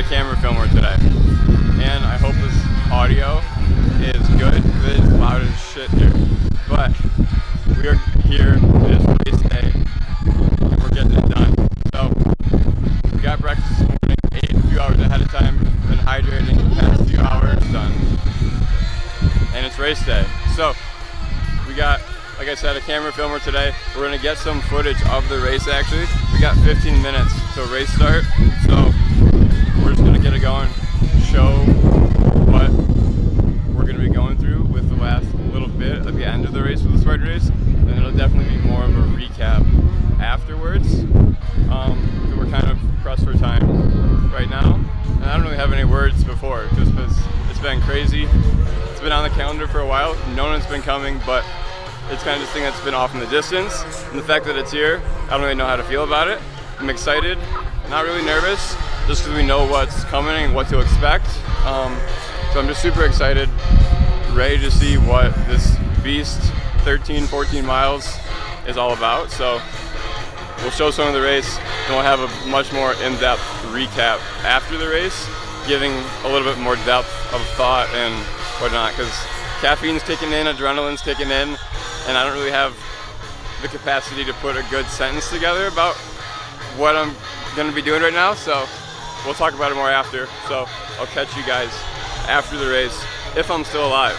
camera filmer today, and I hope this audio is good because it is loud as shit here. But we are here, it is race day, and we're getting it done. So we got breakfast this morning, ate a few hours ahead of time, been hydrating the past few hours, done, and it's race day. So we got, like I said, a camera filmer today. We're gonna get some footage of the race actually. We got 15 minutes till race start, so we're just gonna get it going, show what we're gonna be going through with the last little bit at the end of the race with the Spartan race, and it'll definitely be more of a recap afterwards. We're kind of pressed for time right now, and I don't really have any words before just because it's been crazy. It's been on the calendar for a while, known it's been coming, but it's kind of this thing that's been off in the distance, and the fact that it's here, I don't really know how to feel about it. I'm excited, not really nervous, just because we know what's coming and what to expect. So I'm just super excited, ready to see what this beast, 13, 14 miles, is all about. So we'll show some of the race, and we'll have a much more in-depth recap after the race, giving a little bit more depth of thought and whatnot, because caffeine's kicking in, adrenaline's kicking in, and I don't really have the capacity to put a good sentence together about what I'm going to be doing right now, so we'll talk about it more after. So I'll catch you guys after the race, if I'm still alive.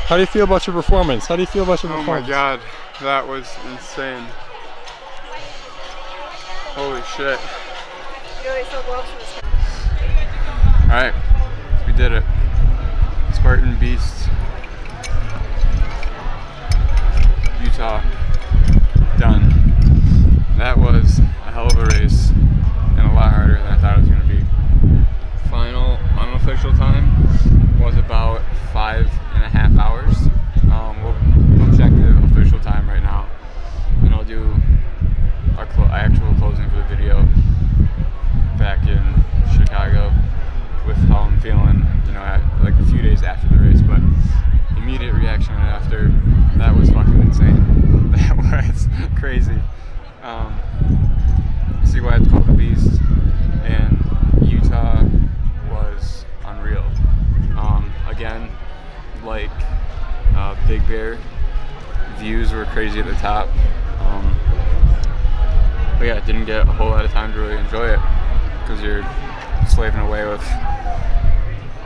How do you feel about your performance? How do you feel about your performance? Oh my god, that was insane. Holy shit. Alright, we did it. Spartan Beast, Utah, done. That was a hell of a race and a lot harder than I thought it was going to be. Final unofficial time was about 5.5 hours. We'll check the official time crazy. See why it's called the Beast, and Utah was unreal. Again, like Big Bear, views were crazy at the top. But yeah, didn't get a whole lot of time to really enjoy it because you're slaving away with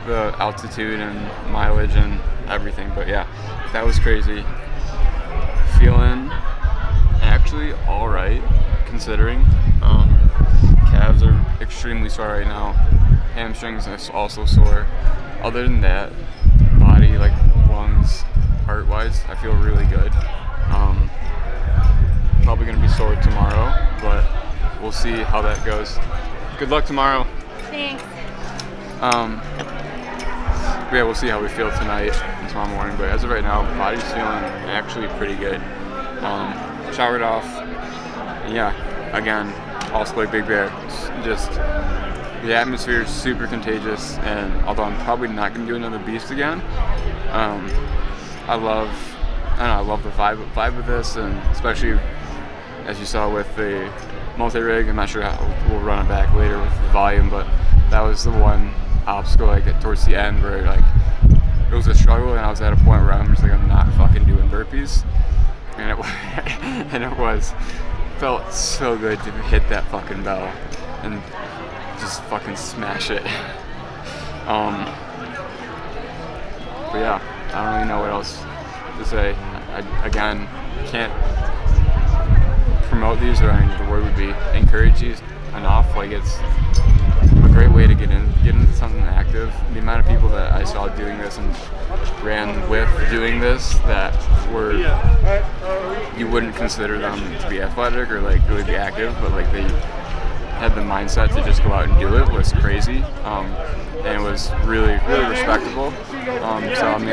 the altitude and mileage and everything. But yeah, that was crazy. Feeling actually all right, considering. Calves are extremely sore right now. Hamstrings is also sore. Other than that, body, like lungs, heart-wise, I feel really good. Probably gonna be sore tomorrow, but we'll see how that goes. Good luck tomorrow. Thanks. Yeah, we'll see how we feel tonight and tomorrow morning. But as of right now, body's feeling actually pretty good. Showered off. Yeah, again, also like Big Bear. Just the atmosphere is super contagious, and although I'm probably not gonna do another Beast again, I love the vibe of this, and especially as you saw with the multi-rig. I'm not sure how we'll run it back later with the volume, but that was the one obstacle like towards the end where like it was a struggle, and I was at a point where I'm just like, I'm not fucking doing burpees, and it felt so good to hit that fucking bell and just fucking smash it. But yeah, I don't really know what else to say. I again can't promote these, or I think the word would be encourage these enough. Like, it's a great way to get into something active. The amount of people that I saw doing this and ran with doing this that were, you wouldn't consider them to be athletic or like really be active, but like they had the mindset to just go out and do it was crazy. And it was really, really respectable. So I mean,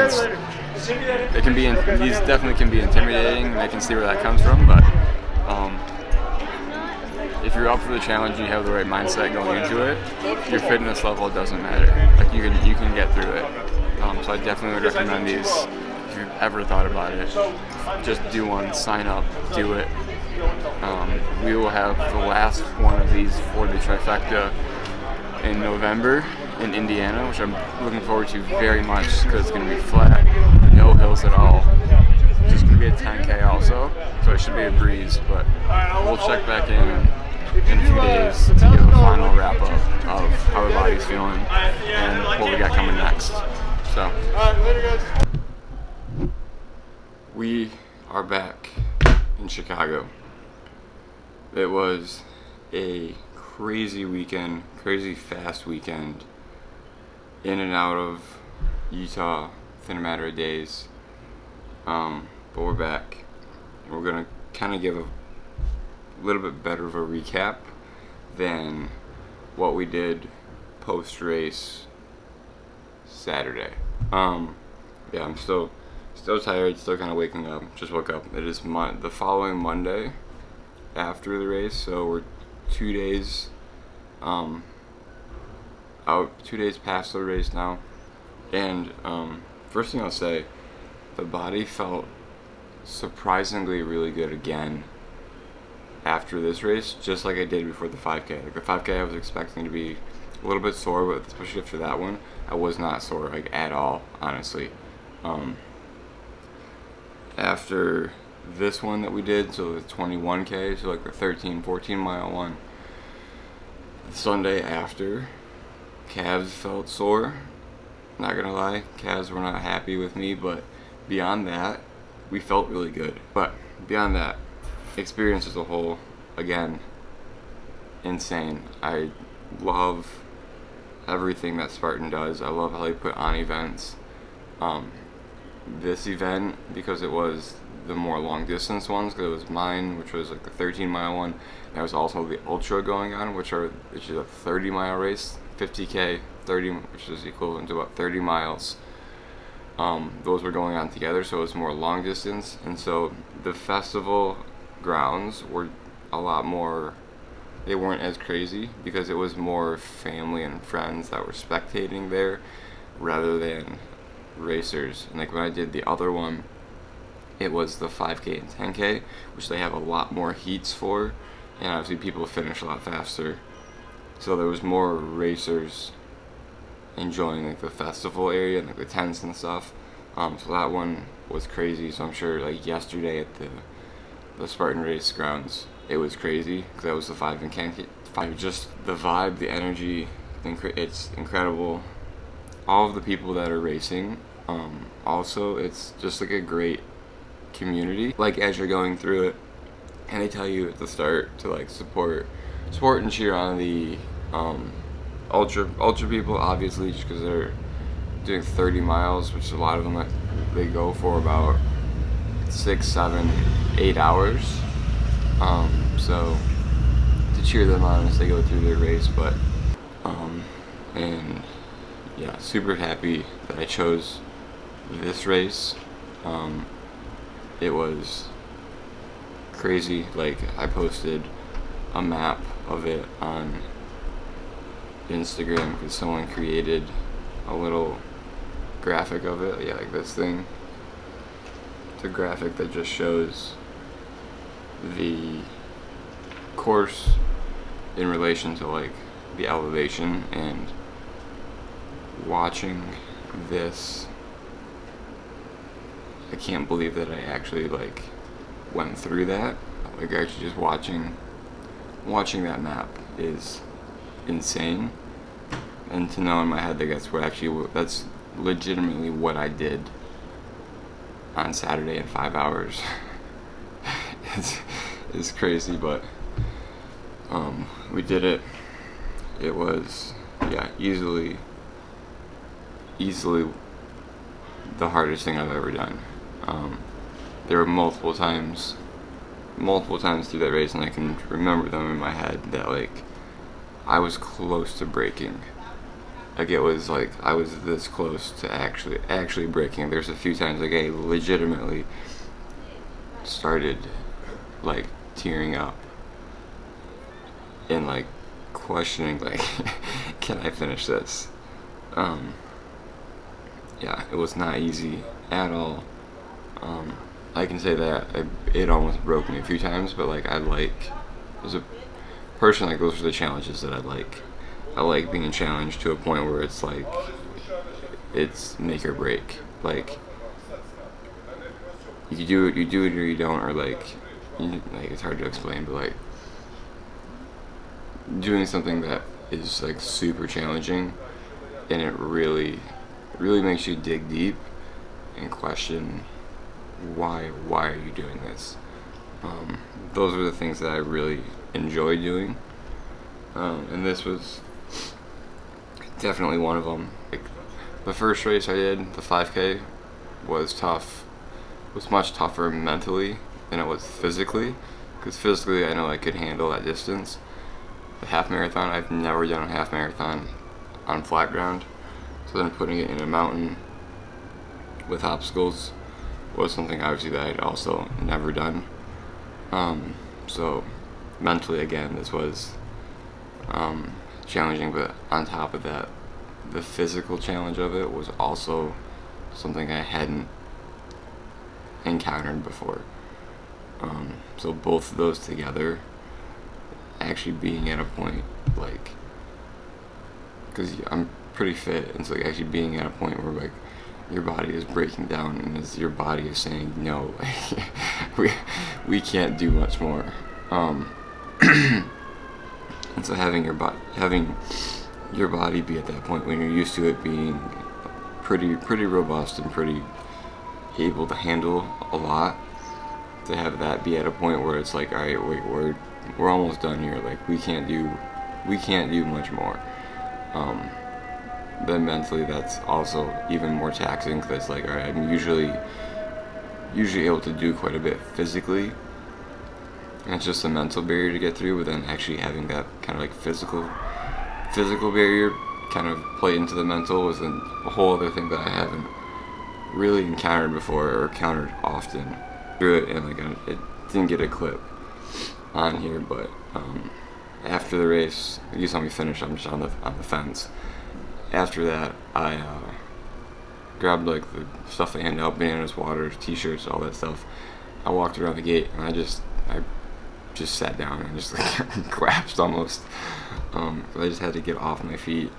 these definitely can be intimidating, and I can see where that comes from, but if you're up for the challenge and you have the right mindset going into it, your fitness level doesn't matter. Like, you can get through it. So I definitely would recommend these if you've ever thought about it. Just do one, sign up, do it. We will have the last one of these for the trifecta in November in Indiana, which I'm looking forward to very much because it's going to be flat, no hills at all. It's just going to be a 10K also, so it should be a breeze, but we'll check back in a few days to give a final wrap up of how the body's feeling and what we got coming next. So, we are back in Chicago. It was a crazy weekend, crazy fast weekend, in and out of Utah within a matter of days. But we're back, and we're gonna kind of give a little bit better of a recap than what we did post-race Saturday. Yeah, I'm still tired, still kind of waking up. Just woke up. It is the following Monday after the race, so we're 2 days out, 2 days past the race now. And first thing I'll say, the body felt surprisingly really good again after this race, just like I did before the 5K. Like the 5K, I was expecting to be a little bit sore, but especially after that one, I was not sore like at all, honestly. After this one that we did, so the 21K, so like the 14 mile one, the Sunday after, calves felt sore. Not gonna lie, calves were not happy with me, but beyond that, we felt really good. But beyond that, experience as a whole, again, insane. I love everything that Spartan does. I love how they put on events. This event, because it was the more long distance ones, because it was mine, which was like the 13 mile one, and there was also the ultra going on, which is a 30 mile race, 50K, 30, which is equivalent to about 30 miles. Those were going on together, so it was more long distance, and so the festival grounds were a lot more, they weren't as crazy because it was more family and friends that were spectating there rather than racers. And like when I did the other one it was the 5K and 10K, which they have a lot more heats for, and obviously people finish a lot faster. So there was more racers enjoying like the festival area and like the tents and stuff. So that one was crazy. So I'm sure like yesterday at the Spartan race grounds, it was crazy because that was the 5 and 10K. Just the vibe, the energy, it's incredible. All of the people that are racing. Also, it's just like a great community. Like as you're going through it, and they tell you at the start to like support and cheer on the ultra people, obviously, just because they're doing 30 miles, which a lot of them they go for about 6, 7, 8 hours. So to cheer them on as they go through their race, but and yeah, super happy that I chose this race. It was crazy. Like I posted a map of it on Instagram because someone created a little graphic of it. Yeah, like this thing. It's a graphic that just shows the course in relation to like the elevation, and watching this, I can't believe that I actually like went through that. Like actually just watching that map is insane, and to know in my head that that's legitimately what I did on Saturday in 5 hours. it's crazy, but we did it. It was easily the hardest thing I've ever done. There were multiple times through that race, and I can remember them in my head that like I was close to breaking. Like it was like I was this close to actually breaking. There's a few times like I legitimately started like tearing up and like questioning like can I finish this? Yeah, it was not easy at all. I can say that it almost broke me a few times, but like as a person, like those are the challenges that I like. I like being challenged to a point where it's like it's make or break. Like you do it or you don't, or like it's hard to explain, but like doing something that is like super challenging, and it really makes you dig deep and question why are you doing this. Those are the things that I really enjoy doing, and this was definitely one of them. Like the first race I did, the 5K, was tough. It was much tougher mentally than it was physically, because physically I know I could handle that distance. The half marathon, I've never done a half marathon on flat ground, so then putting it in a mountain with obstacles was something obviously that I'd also never done. So mentally, again, this was challenging, but on top of that, the physical challenge of it was also something I hadn't encountered before. So both of those together, actually being at a point like, because I'm pretty fit, and so like actually being at a point where like your body is breaking down, and as your body is saying no, we can't do much more. And so having your body be at that point when you're used to it being pretty robust and pretty able to handle a lot, to have that be at a point where it's like, all right, wait, we're almost done here. Like we can't do much more. Then mentally, that's also even more taxing, because it's like, all right, I'm usually able to do quite a bit physically, and it's just a mental barrier to get through. But then actually having that kind of like physical barrier kind of play into the mental was a whole other thing that I haven't really encountered before, or encountered often through it. And like it didn't get a clip on here, but after the race, you saw me finish. I'm just on the fence. After that, I grabbed like the stuff they hand out, bananas, water, t-shirts, all that stuff. I walked around the gate and I just sat down and just like collapsed almost. I just had to get off my feet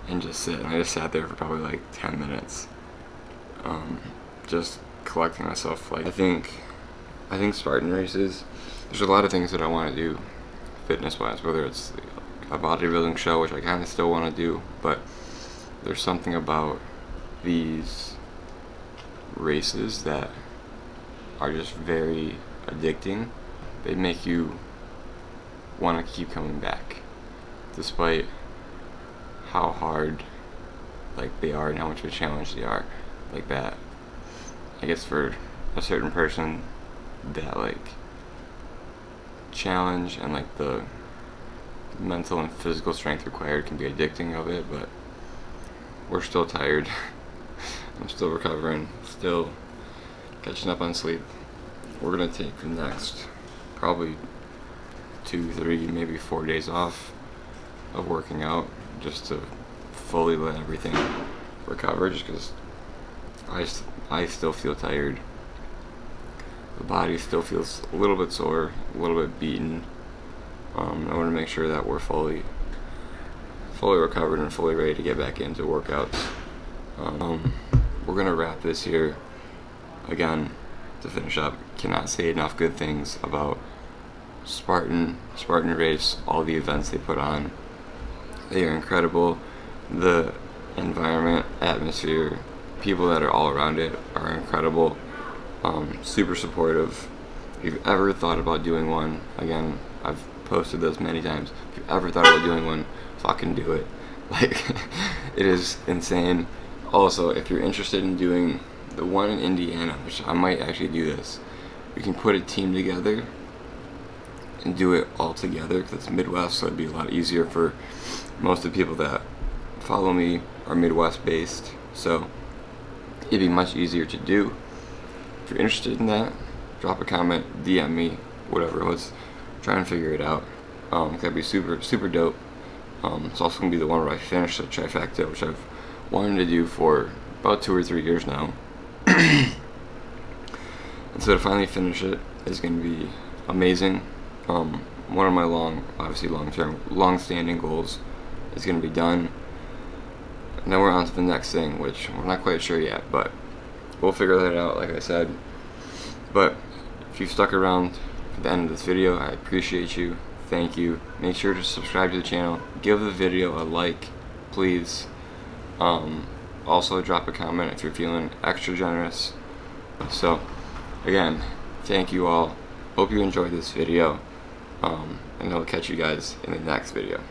and just sit. And I just sat there for probably like 10 minutes, just collecting myself. Like I think Spartan races, there's a lot of things that I want to do fitness-wise, whether it's a bodybuilding show, which I kind of still want to do, but there's something about these races that are just very addicting. They make you want to keep coming back, despite how hard like they are and how much of a challenge they are. Like that, I guess for a certain person, that like challenge and like the mental and physical strength required can be addicting of it, but we're still tired. I'm still recovering, still catching up on sleep. We're gonna take the next probably 2, 3, maybe 4 days off of working out just to fully let everything recover, just because I still feel tired. The body still feels a little bit sore, a little bit beaten. I want to make sure that we're fully recovered and fully ready to get back into workouts. We're gonna wrap this here. Again, to finish up, cannot say enough good things about Spartan Race, all the events they put on. They are incredible. The environment, atmosphere, people that are all around it are incredible. Super supportive. If you've ever thought about doing one, again, I've posted this many times. If you've ever thought about doing one, fucking do it. Like, it is insane. Also, if you're interested in doing the one in Indiana, which I might actually do this, we can put a team together and do it all together, because it's Midwest, so it'd be a lot easier for most of the people that follow me are Midwest based, so it'd be much easier to do. If you're interested in that, drop a comment, DM me, whatever. Let's try and figure it out. That'd be super dope. It's also gonna be the one where I finish the trifecta, which I've wanted to do for about 2 or 3 years now. And so to finally finish it is gonna be amazing. One of my long-standing goals is gonna be done. And then we're on to the next thing, which we're not quite sure yet, but we'll figure that out, like I said. But if you've stuck around to the end of this video, I appreciate you. Thank you. Make sure to subscribe to the channel. Give the video a like, please. Also drop a comment if you're feeling extra generous. So again, thank you all. Hope you enjoyed this video. And I'll catch you guys in the next video.